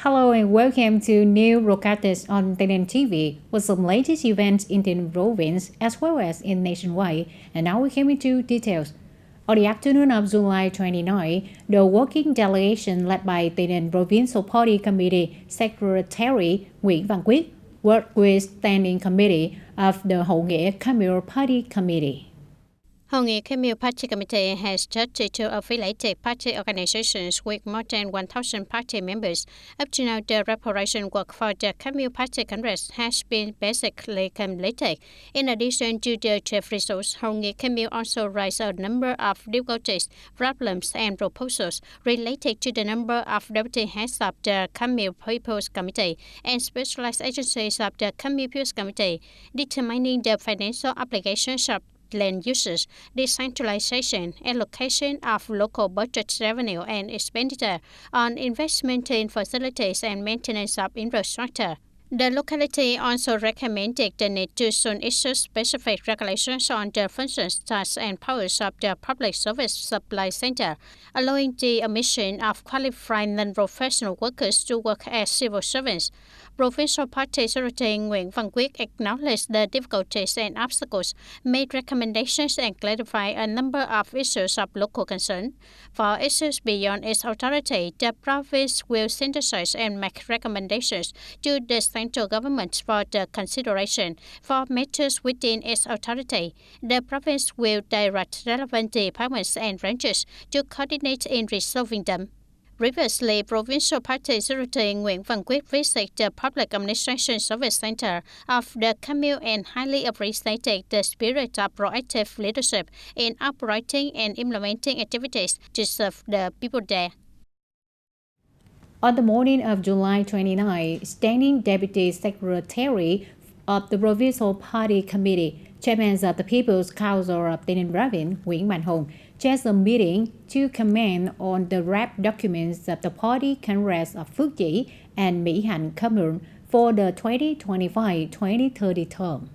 Hello and welcome to new broadcast on TayNinhTV with some latest events in the province as well as in nationwide. And now we came into details. On the afternoon of July 29, the working delegation led by TayNinh Provincial Party Committee Secretary Nguyễn Văn Quyết worked with Standing Committee of the Hậu Nghĩa Khmer Party Committee. Hậu Nghĩa Khmer Party Committee has 32 affiliated party organizations with more than 1,000 party members. Up to now, the preparation work for the Khmer Party Congress has been basically completed. In addition to the chief results, Hậu Nghĩa Khmer also raised a number of difficulties, problems, and proposals related to the number of deputy heads of the Khmer People's Committee and specialized agencies of the Khmer People's Committee, determining the financial obligations of land uses, decentralization, allocation of local budget revenue and expenditure on investment in facilities and maintenance of infrastructure. The locality also recommended the need to soon issue specific regulations on the functions, tasks, and powers of the Public Service Supply Center, allowing the admission of qualified non-professional workers to work as civil servants. Provincial Party Secretary Nguyễn Văn Quyết acknowledged the difficulties and obstacles, made recommendations, and clarified a number of issues of local concern. For issues beyond its authority, the province will synthesize and make recommendations to the central government for the consideration. For matters within its authority, the province will direct relevant departments and branches to coordinate in resolving them. Previously, Provincial Party Secretary Nguyễn Văn Quyết visited the Public Administration Service Center of the Khmer and highly appreciated the spirit of proactive leadership in operating and implementing activities to serve the people there. On the morning of July 29, Standing Deputy Secretary of the Provincial Party Committee, Chairman of the People's Council of TayNinh Province, Nguyễn Mạnh Hùng, chaired a meeting to comment on the draft documents of the Party Congress of Phước Chỉ and Mỹ Hạnh Khmer for the 2025-2030 term.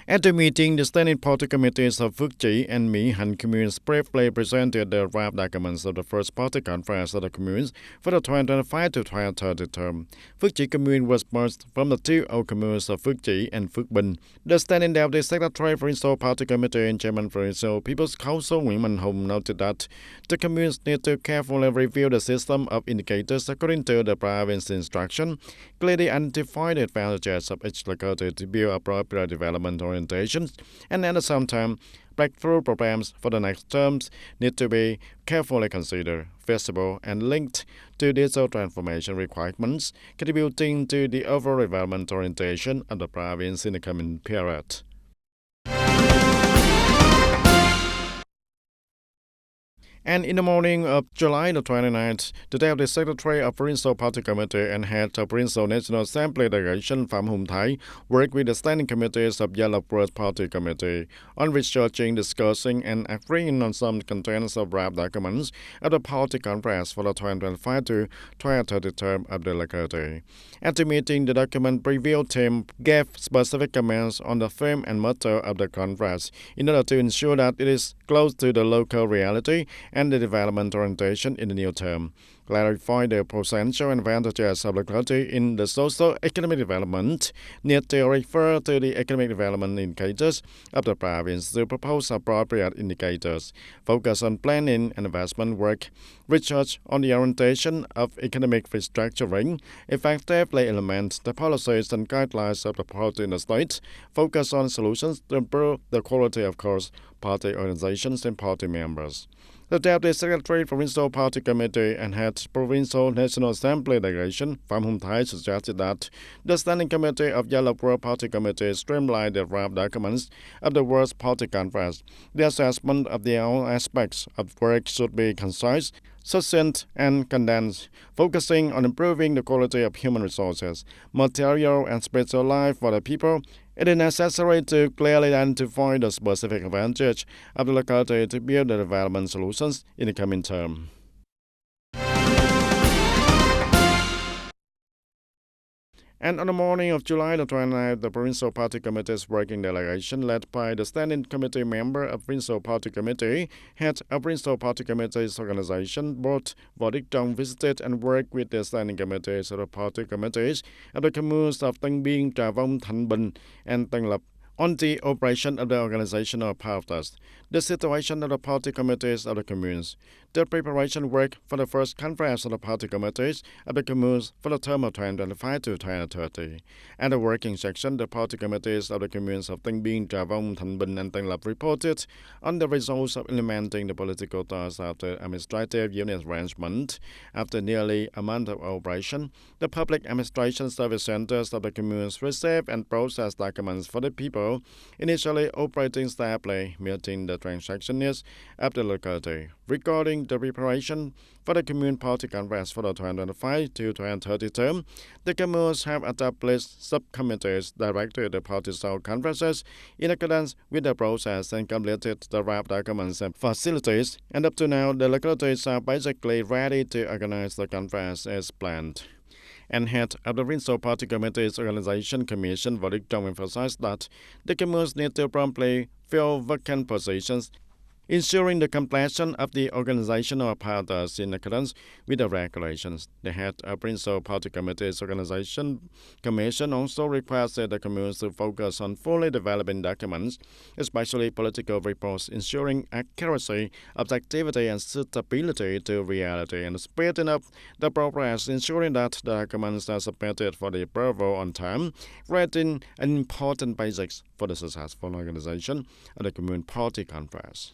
At the meeting, the standing party committees of Phước Chỉ and Mỹ Hạnh communes briefly presented the draft documents of the first party conference of the communes for the 2025 to 2030 term. Phước Chỉ commune was merged from the two old communes of Phước Chỉ and Phước Bình. The standing deputy secretary provincial party committee and chairman provincial People's Council Nguyễn Mạnh Hùng noted that the communes need to carefully review the system of indicators according to the province instruction, clearly identify the advantages of each locality to build appropriate development orientations, and at the same time, breakthrough programs for the next terms need to be carefully considered, feasible, and linked to digital transformation requirements, contributing to the overall development orientation of the province in the coming period. And in the morning of July the 29th, the Deputy Secretary of Provincial Party Committee and Head of Provincial National Assembly Delegation Phạm Hùng Thái worked with the standing committees of Yellow Bird Party Committee on researching, discussing, and agreeing on some contents of draft documents of the Party Congress for the 2025 to 2030 term of the locality. At the meeting, the document preview team gave specific comments on the theme and motto of the Congress in order to ensure that it is close to the local reality and the development orientation in the new term, clarify the potential advantages of locality in the socio-economic development, need to refer to the economic development indicators of the province to propose appropriate indicators, focus on planning and investment work, research on the orientation of economic restructuring, effectively implement the policies and guidelines of the party in the state, focus on solutions to improve the quality of course, party organizations and party members. The Deputy Secretary Provincial Party Committee and Head Provincial National Assembly Delegation Phạm Hùng Thái suggested that the Standing Committee of Yellow Bird Party Committee streamline the draft documents of the World Party Conference. The assessment of the all aspects of work should be concise, succinct, and condensed, focusing on improving the quality of human resources, material, and spiritual life for the people. It is necessary to clearly identify the specific advantage of the locality to build the development solutions in the coming term. And on the morning of July the 29th, the Provincial Party Committee's working delegation, led by the Standing Committee member of Provincial Party Committee, head of Provincial Party Committee's organization, Board Vodic Dong, visited and worked with the Standing Committees of the Party Committees of the communes of Tân Biên, Trà Vong, Thanh Bình, and Tân Lập on the operation of the organizational powers, the situation of the party committees of the communes, the preparation work for the first conference of the party committees of the communes for the term of 2025 to 2030, and the working section, the party committees of the communes of Tân Biên, Trà Vong, Thanh Bình, and Tân Lập reported on the results of implementing the political tasks of the administrative unit arrangement. After nearly a month of operation, the public administration service centers of the communes receive and process documents for the people initially operating stably, meeting the transaction needs of the locality. Regarding the preparation for the Commune Party Congress for the 2025 to 2030 term, the communes have established subcommittees directed the party South Conferences in accordance with the process and completed the draft documents and facilities, and up to now, the localities are basically ready to organize the conference as planned. And head of the Provincial Party Committee's Organization Commission, Vodic Dong, emphasized that the communes need to promptly fill vacant positions, ensuring the completion of the organizational apparatus in accordance with the regulations. The head of Provincial Party Committee's Organization Commission also requested the communes to focus on fully developing documents, especially political reports, ensuring accuracy, objectivity, and suitability to reality, and speeding up the progress, ensuring that the documents are submitted for the approval on time, creating an important basis for the successful organization of the Commune Party Conference.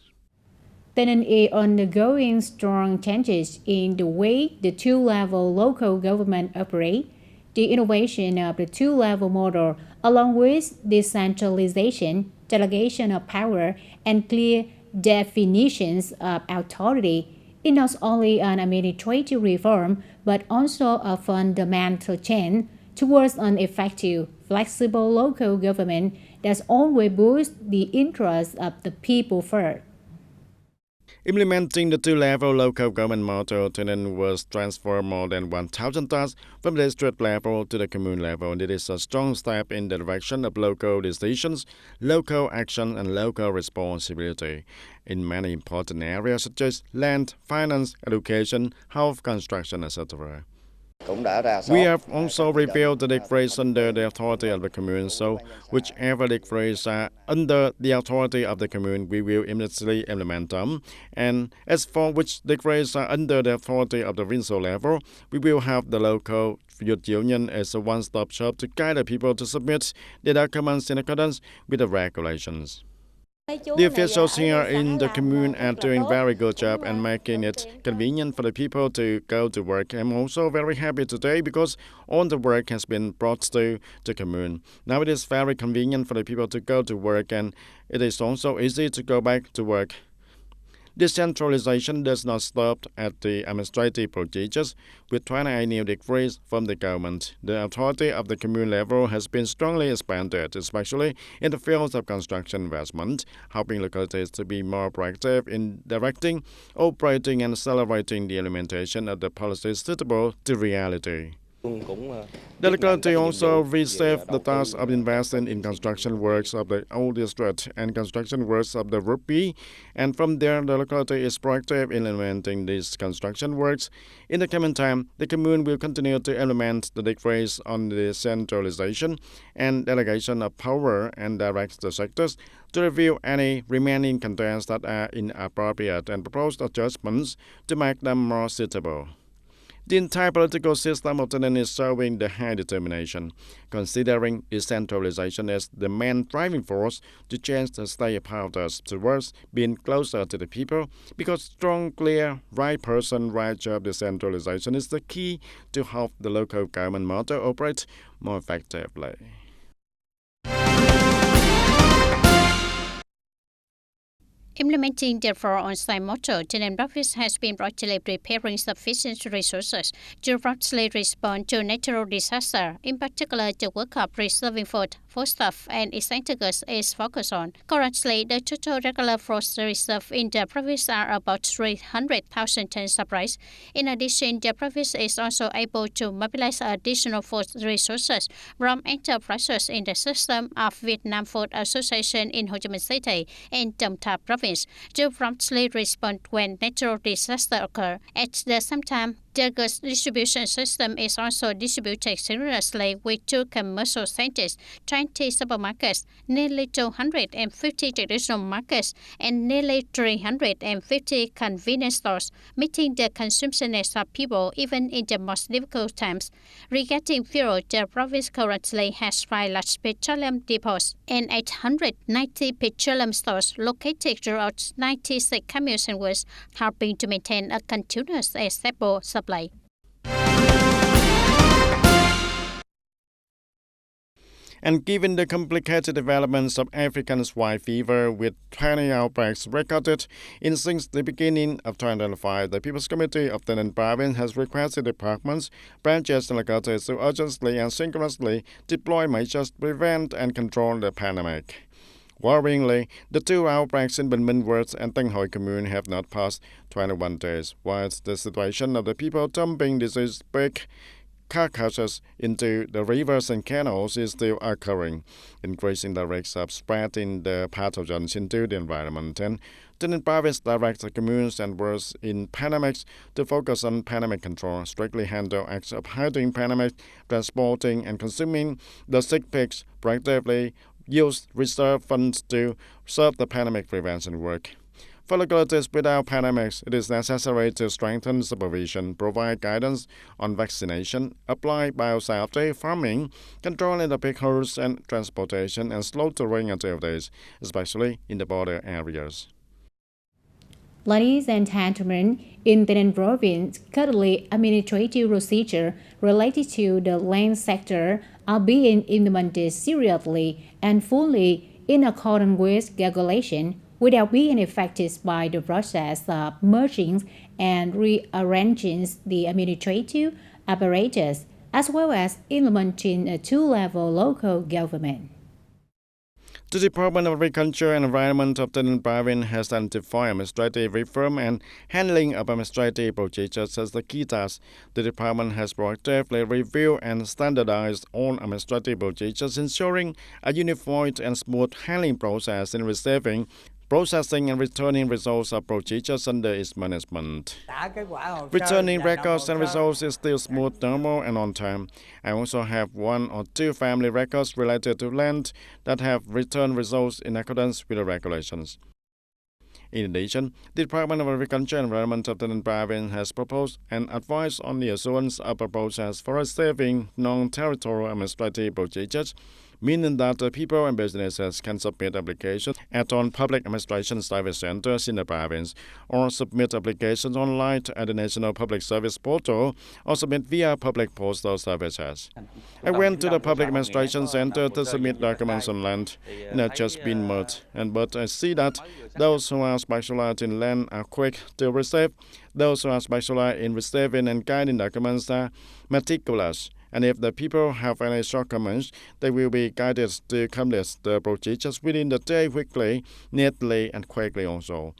TayNin is undergoing strong changes in the way the two-level local government operate. The innovation of the two-level model, along with decentralization, delegation of power, and clear definitions of authority, is not only an administrative reform, but also a fundamental change towards an effective, flexible local government that always boosts the interests of the people first. Implementing the two-level local government model, TayNin was transferred more than 1,000 tasks from the district level to the commune level. It is a strong step in the direction of local decisions, local action, and local responsibility in many important areas such as land, finance, education, health, construction, etc. We have also repealed the decrees under the authority of the commune, so whichever decrees are under the authority of the commune, we will immediately implement them. And as for which decrees are under the authority of the provincial level, we will have the local youth union as a one-stop shop to guide the people to submit the documents in accordance with the regulations. The officials here in the commune are doing a very good job and making it convenient for the people to go to work. I'm also very happy today because all the work has been brought to the commune. Now it is very convenient for the people to go to work, and it is also easy to go back to work. Decentralization does not stop at the administrative procedures. With 28 new decrees from the government, the authority of the commune level has been strongly expanded, especially in the fields of construction investment, helping localities to be more proactive in directing, operating, and accelerating the implementation of the policies suitable to reality. The locality also received the task of investing in construction works of the old district and construction works of the Rupee, and from there the locality is proactive in implementing these construction works. In the coming time, the commune will continue to implement the decrees on the centralization and delegation of power and direct the sectors to review any remaining contents that are inappropriate and propose adjustments to make them more suitable. The entire political system of TayNin is showing the high determination, considering decentralization as the main driving force to change the state apparatus towards being closer to the people, because strong, clear, right person, right job decentralization is the key to help the local government model operate more effectively. Implementing the on-site motto, Tenant Province has been proactively preparing sufficient resources to promptly respond to natural disaster. In particular, the work of preserving food staff and essential goods is focused on. Currently, the total regular food reserve in the province are about 300,000 tons of rice. In addition, the province is also able to mobilize additional food resources from enterprises in the system of Vietnam Food Association in Ho Chi Minh City and Đồng Tháp Province to promptly respond when natural disasters occur. At the same time, the goods distribution system is also distributed seamlessly with 2 commercial centers, 20 supermarkets, nearly 250 traditional markets, and nearly 350 convenience stores, meeting the consumption needs of people even in the most difficult times. Regarding fuel, the province currently has 5 large petroleum depots and 890 petroleum stores located throughout 96 communes and works, helping to maintain a continuous and stable supply. And given the complicated developments of African swine fever with 20 outbreaks recorded since the beginning of 2005, the People's Committee of the Ninh Province has requested departments, branches, and localities to urgently and synchronously deploy measures to prevent and control the pandemic. Worryingly, the 2 outbreaks in Bình Minh West and Tân Hội Commune have not passed 21 days, whilst the situation of the people dumping disease-big carcasses into the rivers and canals is still occurring, increasing the risk of spreading the pathogens into the environment. And the Ninh Province directs the communes and wards in pandemics to focus on pandemic control, strictly handle acts of hiding pandemic, transporting and consuming the sick pigs, proactively use reserve funds to serve the pandemic prevention work. For localities without pandemics, it is necessary to strengthen supervision, provide guidance on vaccination, apply biosafety, farming, controlling the pig herds and transportation and slaughtering activities, especially in the border areas. Ladies and gentlemen, in the Ninh Province, currently administrative procedures related to the land sector are being implemented seriously and fully in accordance with regulation, without being affected by the process of merging and rearranging the administrative apparatus, as well as implementing a 2-level local government. The Department of Agriculture and Environment of the Ninh Province has identified administrative reform and handling of administrative procedures as the key task. The department has proactively reviewed and standardized all administrative procedures, ensuring a unified and smooth handling process in receiving, processing and returning results of procedures under its management. Returning records and results is still smooth, normal, and on time. I also have 1 or 2 family records related to land that have returned results in accordance with the regulations. In addition, the Department of Agriculture and Environment of the Ninh Province has proposed and advised on the assurance of a process for receiving non-territorial administrative procedures, meaning that the people and businesses can submit applications at all public administration service centers in the province, or submit applications online at the National Public Service Portal, or submit via public postal services. I went to the public administration center to submit documents on land, and I've just been merged. But I see that those who are specialized in land are quick to receive, those who are specialized in receiving and guiding documents are meticulous. And if the people have any shortcomings, they will be guided to complete the procedures within the day quickly, neatly, and quickly also.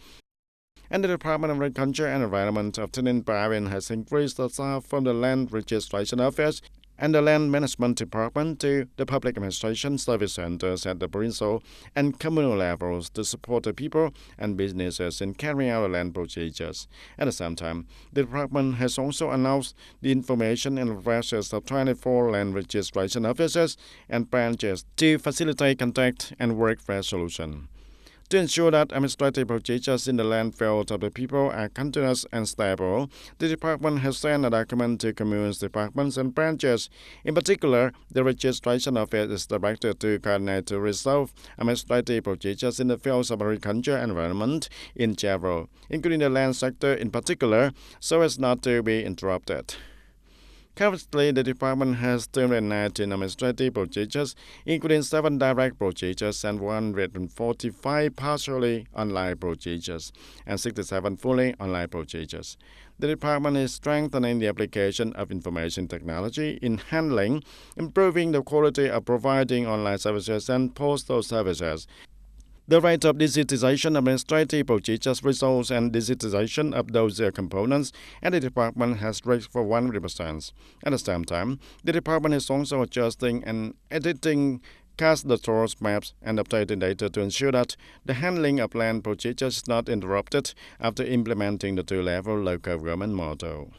And the Department of Agriculture and Environment of the Ninh Province has increased the staff from the Land Registration Office and the Land Management Department to the Public Administration Service Centers at the provincial and communal levels to support the people and businesses in carrying out land procedures. At the same time, the department has also announced the information and addresses of 24 land registration offices and branches to facilitate contact and work resolution. To ensure that administrative procedures in the land field of the people are continuous and stable, the department has sent a document to communes, departments, and branches. In particular, the registration office is directed to coordinate to resolve administrative procedures in the fields of agriculture and environment in general, including the land sector in particular, so as not to be interrupted. Currently, the department has 219 administrative procedures, including 7 direct procedures and 145 partially online procedures, and 67 fully online procedures. The department is strengthening the application of information technology in handling, improving the quality of providing online services and postal services. The rate of digitization of administrative procedures, results, and digitization of those components at the department has reached for 100%. At the same time, the department is also adjusting and editing cadastral maps and updating data to ensure that the handling of land procedures is not interrupted after implementing the two-level local government model.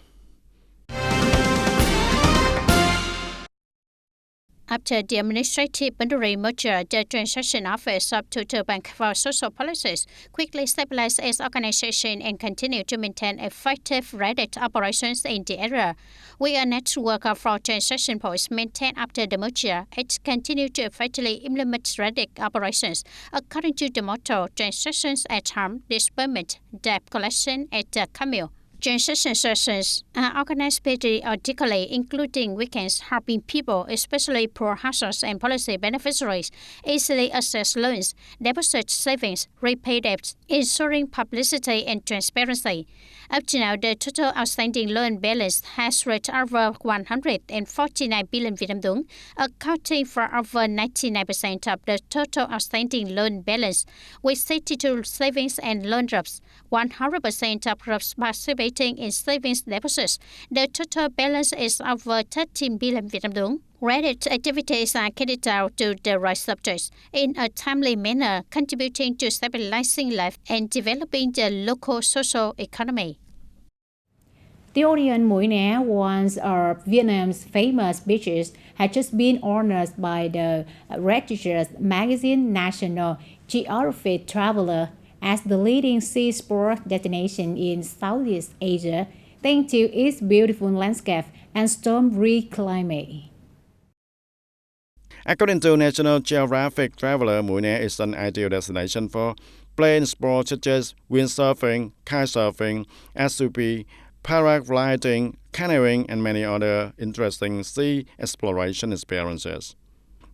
After the administrative boundary merger, the Transaction Office of Total Bank for Social Policies quickly stabilized its organization and continued to maintain effective credit operations in the area. With a network of fraud transaction points maintained after the merger, it continued to effectively implement credit operations according to the motto transactions at home, disbursement, debt collection at the commune. Transaction sessions are organized periodically, including weekends, helping people, especially poor households and policy beneficiaries, easily access loans, deposit savings, repay debts, ensuring publicity and transparency. Up to now, the total outstanding loan balance has reached over 149 billion Vietnam dong, accounting for over 99% of the total outstanding loan balance, with 62 savings and loan drops, 100% of groups participating in savings deposits. The total balance is over 13 billion Vietnam dong. Credit activities are carried out to the right subjects in a timely manner, contributing to stabilizing life and developing the local social economy. The Ocean Mũi Né, one of Vietnam's famous beaches, has just been honored by the prestigious magazine National Geographic Traveler as the leading sea sport destination in Southeast Asia, thanks to its beautiful landscape and storm-free climate. According to National Geographic Traveler, Mũi Né is an ideal destination for plane sports such as windsurfing, kitesurfing, SUP, paragliding, canoeing, and many other interesting sea exploration experiences.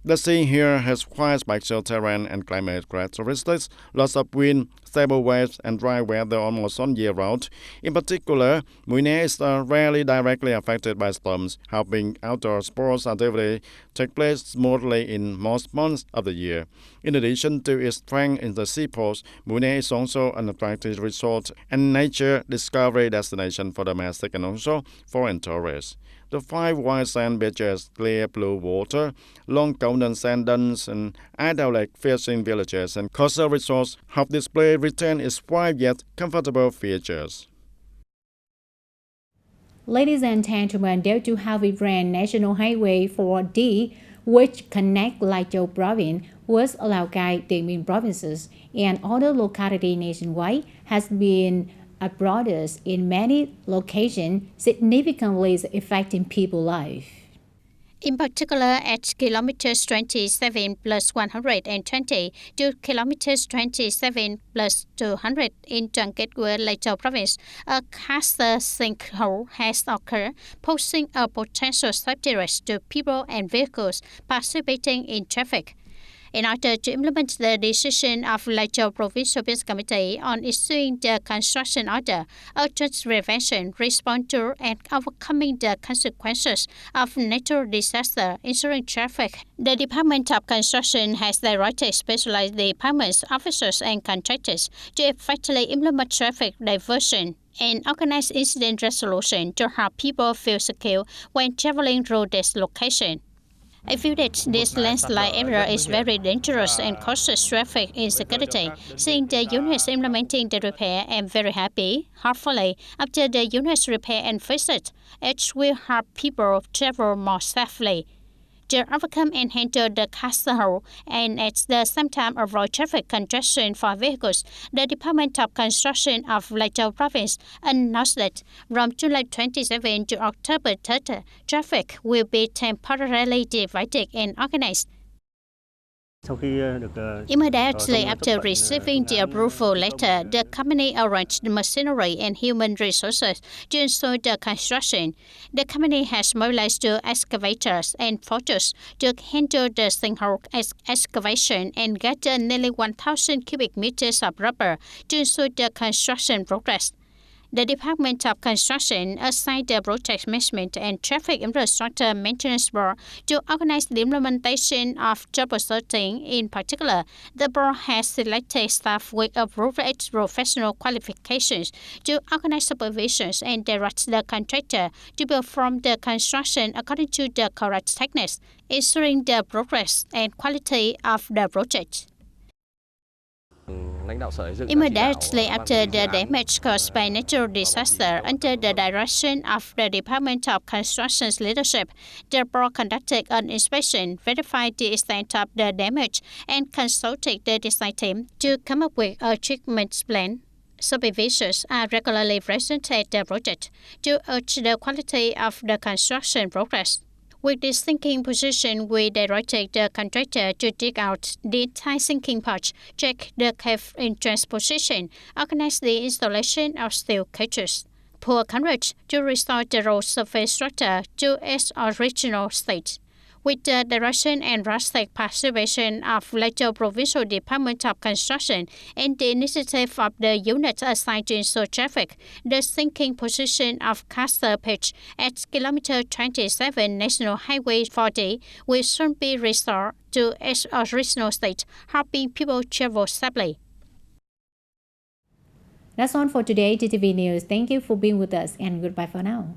The sea here has quite special terrain and climate characteristics, lots of wind, stable waves, and dry weather almost all year round. In particular, Mũi Né is rarely directly affected by storms, helping outdoor sports activity take place smoothly in most months of the year. In addition to its strength in the seaports, Mũi Né is also an attractive resort and nature discovery destination for domestic and also foreign tourists. The 5 white sand beaches, clear blue water, long golden sand dunes, and idyllic fishing villages and coastal resorts help display retain its 5 yet comfortable features. Ladies and gentlemen, due to heavy rain, National Highway 4D, which connects Lai Châu province with Lao Cai, Tây Ninh provinces, and other localities nationwide, has been abroad in many locations, significantly affecting people's life. In particular, at kilometers 27 plus 120 to kilometers 27 plus 200 in Trang Gateway, Lai Châu province, a cluster sinkhole has occurred, posing a potential safety risk to people and vehicles participating in traffic. In order to implement the decision of Lai Châu Provincial Peace Committee on issuing the construction order, urgent prevention, response to, and overcoming the consequences of natural disaster, ensuring traffic, the Department of Construction has directed specialized departments, officers, and contractors to effectively implement traffic diversion and organize incident resolution to help people feel secure when traveling through this location. I feel that this landslide area is very dangerous and causes traffic insecurity. Seeing the units implementing the repair, I am very happy. Hopefully, after the units repair and fix it will help people travel more safely. To overcome and handle the cluster hole and at the same time avoid traffic congestion for vehicles, the Department of Construction of Lai Châu Province announced that from July 27 to October 30, traffic will be temporarily divided and organized. Immediately after receiving the approval letter, the company arranged the machinery and human resources to ensure the construction. The company has mobilized two excavators and forgers to handle the sinkhole excavation and gather nearly 1,000 cubic meters of rubber to ensure the construction progress. The Department of Construction assigned the Project Management and Traffic Infrastructure Maintenance Board to organize the implementation of troubleshooting. In particular, the board has selected staff with appropriate professional qualifications to organize supervisions and direct the contractor to perform the construction according to the correct techniques, ensuring the progress and quality of the project. Immediately after the damage caused by natural disaster, under the direction of the Department of Construction's leadership, the board conducted an inspection, verified the extent of the damage, and consulted the design team to come up with a treatment plan. Supervisors are regularly present at the project to urge the quality of the construction progress. With this sinking position, we directed the contractor to dig out the entire sinking patch, check the cave entrance position, organize the installation of steel cages, pour concrete to restore the road surface structure to its original state. With the direction and drastic participation of Leyte Provincial Department of Construction and the initiative of the unit assigned to ensure traffic, the sinking position of Castle Pitch at kilometer 27 National Highway 40 will soon be restored to its original state, helping people travel safely. That's all for today, TTV News. Thank you for being with us and goodbye for now.